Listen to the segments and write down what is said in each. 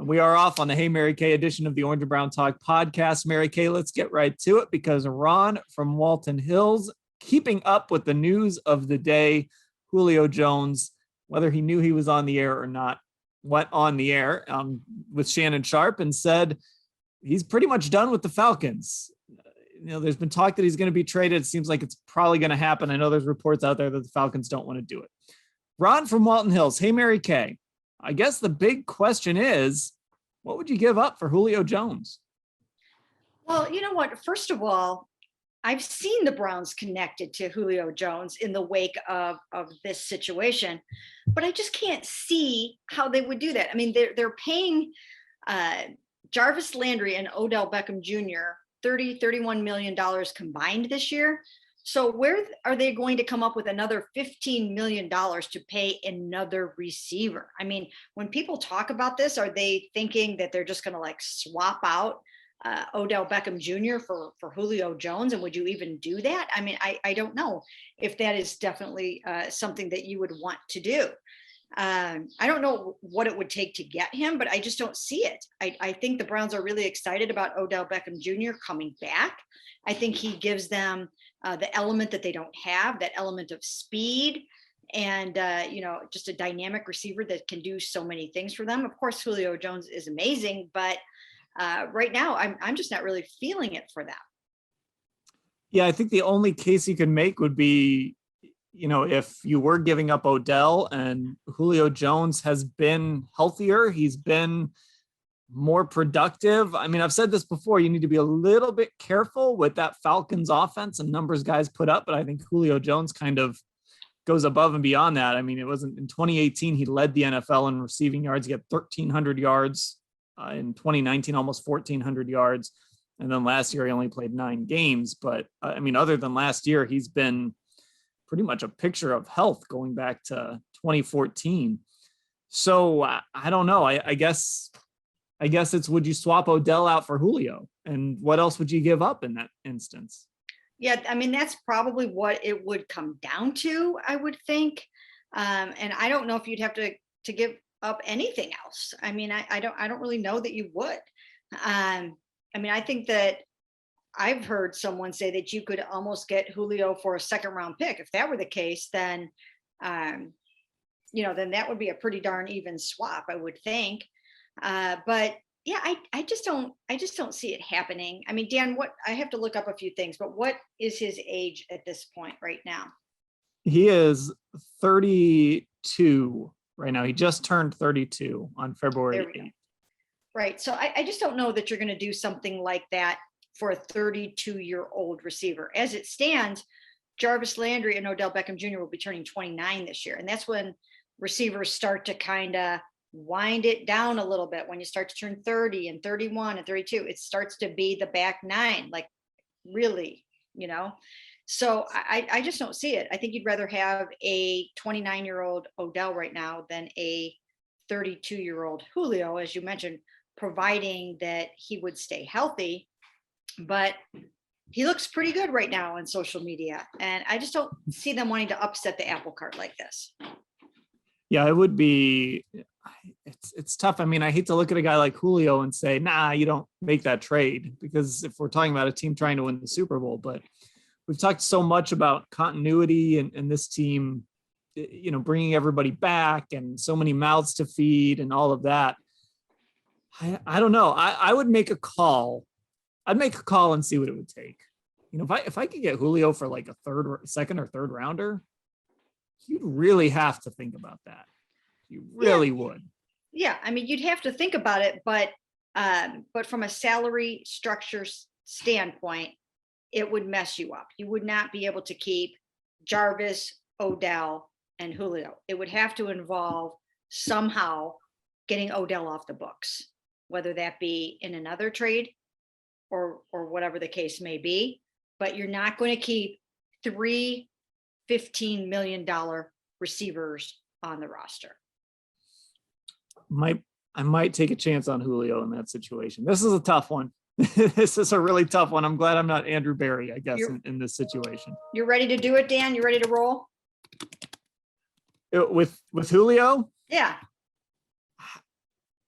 We are off on the Hey Mary Kay edition of the Orange and Brown Talk podcast. Mary Kay, let's get right to it because Ron from Walton Hills, keeping up with the news of the day, Julio Jones, whether he knew he was on the air or not, went on the air with Shannon Sharp and said he's pretty much done with the Falcons. There's been talk that he's going to be traded. It seems like it's probably going to happen. I know there's reports out there that the Falcons don't want to do it. Ron from Walton Hills. Hey, Mary Kay. I guess the big question is, what would you give up for Julio Jones? Well, you know what? First of all, I've seen the Browns connected to Julio Jones in the wake of this situation, but I just can't see how they would do that. I mean, they're paying Jarvis Landry and Odell Beckham Jr. $31 million combined this year. So where are they going to come up with another $15 million to pay another receiver? I mean, when people talk about this, are they thinking that they're just going to like swap out Odell Beckham Jr. for Julio Jones? And would you even do that? I mean, I don't know if that is definitely something that you would want to do. I don't know what it would take to get him, but I just don't see it. I think the Browns are really excited about Odell Beckham Jr. coming back. I think he gives them the element that they don't have, that element of speed and, just a dynamic receiver that can do so many things for them. Of course, Julio Jones is amazing, but right now I'm just not really feeling it for them. Yeah, I think the only case you can make would be, if you were giving up Odell and Julio Jones has been healthier, he's been more productive. I mean, I've said this before, you need to be a little bit careful with that Falcons offense and numbers guys put up, but I think Julio Jones kind of goes above and beyond that. I mean, it wasn't in 2018, he led the NFL in receiving yards. He got 1,300 yards in 2019, almost 1,400 yards. And then last year, he only played 9 games. But I mean, other than last year, he's been pretty much a picture of health going back to 2014. So I don't know. I guess it's, would you swap Odell out for Julio? And what else would you give up in that instance? Yeah, I mean, that's probably what it would come down to, I would think. And I don't know if you'd have to give up anything else. I mean, I don't really know that you would. I mean, I think that I've heard someone say that you could almost get Julio for a 2nd round pick. If that were the case, then, then that would be a pretty darn even swap, I would think. But yeah, I just don't see it happening. I mean, Dan, I have to look up a few things, but what is his age at this point right now? He is 32 right now. He just turned 32 on February 8th. Right. So I just don't know that you're going to do something like that for a 32-year-old receiver. As it stands, Jarvis Landry and Odell Beckham Jr. will be turning 29 this year. And that's when receivers start to kind of wind it down a little bit. When you start to turn 30 and 31 and 32, it starts to be the back 9, like really, So I just don't see it. I think you'd rather have a 29-year-old Odell right now than a 32-year-old Julio, as you mentioned, providing that he would stay healthy. But he looks pretty good right now on social media. And I just don't see them wanting to upset the apple cart like this. Yeah, it would be, it's tough. I mean, I hate to look at a guy like Julio and say, nah, you don't make that trade, because if we're talking about a team trying to win the Super Bowl, but we've talked so much about continuity and this team, bringing everybody back and so many mouths to feed and all of that. I don't know. I would make a call. I'd make a call and see what it would take. If I could get Julio for like a 2nd or 3rd rounder, you'd really have to think about that. You really would. Yeah, I mean, you'd have to think about it, but from a salary structure standpoint, it would mess you up. You would not be able to keep Jarvis, Odell, and Julio. It would have to involve somehow getting Odell off the books, whether that be in another trade or whatever the case may be. But you're not going to keep 3 $15 million receivers on the roster. I might take a chance on Julio in that situation. This is a tough one. This is a really tough one. I'm glad I'm not Andrew Berry, I guess, in this situation. You're ready to do it, Dan? You ready to roll? With Julio? Yeah.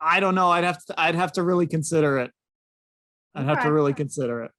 I don't know. I'd have to really consider it. I'd have to Okay. really consider it.